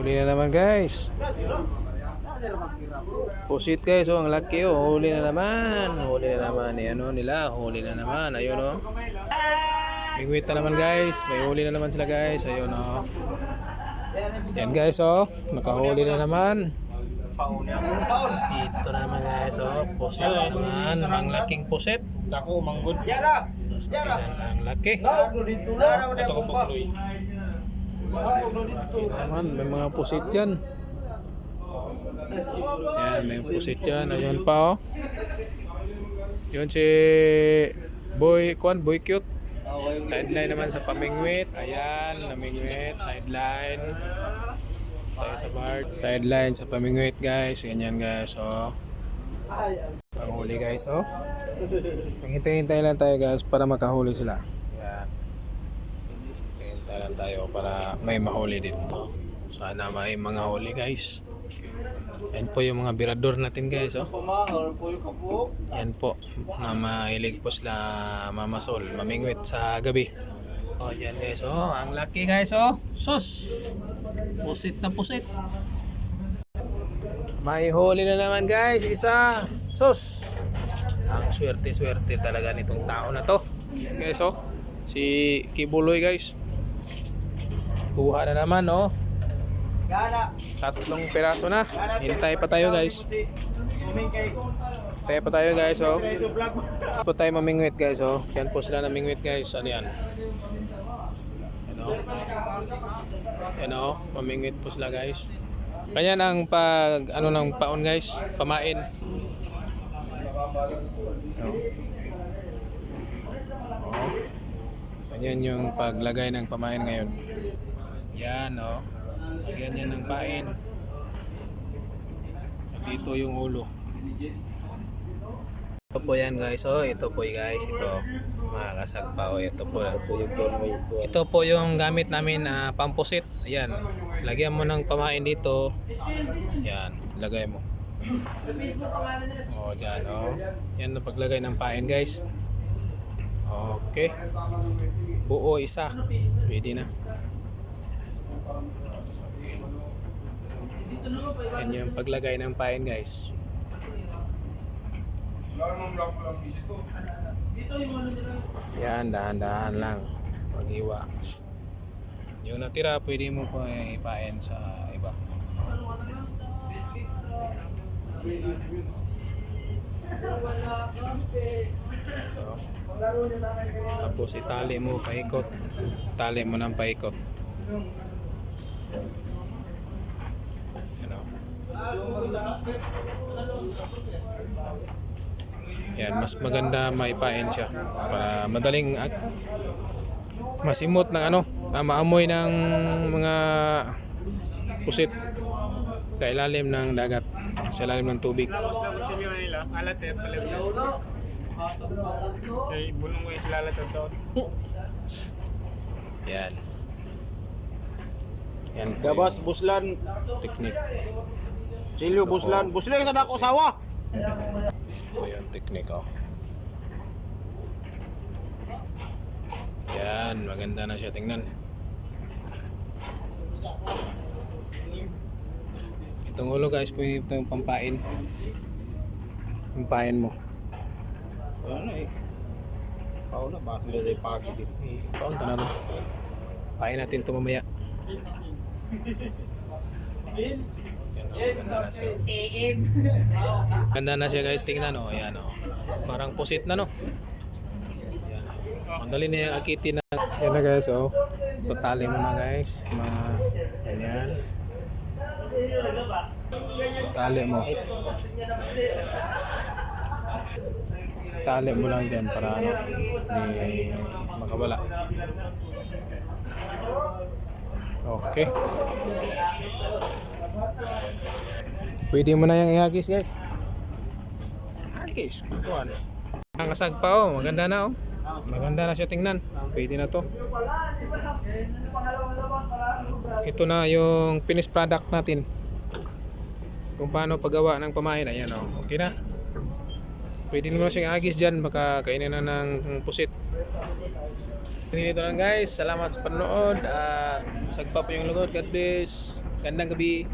Huli na naman guys. Pusit guys, oh, ang laki oh. Huli na naman. Huli na naman. Ano nila, huli na naman. Ayun oh. Bingwit na naman guys. May huli na naman sila guys. Ayun oh. Yan guys oh. Nakahuli na naman. Dito na naman guys oh. Pusit na naman. Ang laking pusit. Ako manggod. Tapos ang laki. Ito ko pagluy. Naman, may mga pusit dyan. Yan, may pusit dyan. Ayun pa oh. Yun si Boy Cute. Sideline naman sa pamingwit. Ayan, namingwit. Sideline. Tayo sa bar. Sideline sa pamingwit guys. Ganyan guys oh. Panghuli guys oh. Hintay-hintay lang tayo guys para makahuli sila. Yan. Hintay lang tayo para may mahuli dito. Sana may mga huli guys. Yan po yung mga birador natin guys oh. Yan po. Na mahilig po sila mamasol, mamingwit sa gabi. Oh, yan guys oh. Ang laki guys oh. Sus! Pusit na pusit. May huli na naman guys. Isa. Sus! Ang swerte-swerte talaga nitong tao na to. Guys oh. Si Kibuloy guys. Kuha na naman oh. 3 piraso na. Hintay pa tayo guys. Hintay pa tayo guys oh. Po tayo mamingwit guys oh. Yan po sila namingwit guys. Ano yan? Ano? Mamingwit po sila guys. Kanya ang pag ano ng paon guys, pamain. Ganyan yung paglagay ng pamain ngayon. Yan oh. Ganyan ng pain. Dito yung ulo. Ito po yan guys oh. Ito po guys. Ito. Makakasag pa oh. Ito po yung gamit namin pampusit. Ayan. Lagyan mo ng pamain dito. Yan. Lagay mo. Oh, dyan oh. Yan ang paglagay ng pain guys. Okay. Buo isa. Pwede na. Yan yung paglagay ng pain guys. Yan, dahan-dahan lang. Maghiwa. Yung natira pwede mo pa ipain sa iba. So, tapos itali mo paikot. Tali mo ng paikot. Yan, mas maganda maipain siya para madaling masimot ng ano, maamoy ng mga pusit sa ilalim ng dagat, sa ilalim ng tubig. Alat eh, pala. Eh, bulong ko yung silalat ito. Yan. Yan po Gabas, yung buslan. technique. Silyo, buslan. Buslan yung sana ako sawa. Po yung technique oh. Yan, maganda na siya tingnan. Itong ulo guys, pwede itong pampain. Pampain mo. Ano eh. Pao na, bakit nila yung pagi dito? Paon ka na rin. Pain natin ito mamaya. Yan, ganda na siya. Ganda na siya guys, tingnan oh. Ayan oh. Parang pusit na no. Ayan. Ang dali na yung akitin na. Yan na guys oh. Patali mo na guys. Mga ganyan. Patali mo. Tali mo lang dyan para ano, di makawala. Okay. Pwede mo na yung ihagis guys. Hagis. Kuhan. Ang kasag pa oh. Maganda na oh. Maganda na siya tingnan. Pwede na to. Ito na yung finished product natin. Kung paano paggawa ng pamain. Ayan oh. Okay na. Pwede naman siyang agis dyan. Baka kainin na ng pusit. Dito lang guys. Salamat sa panonood. Sagpa po yung lugod. God bless. Gandang gabi.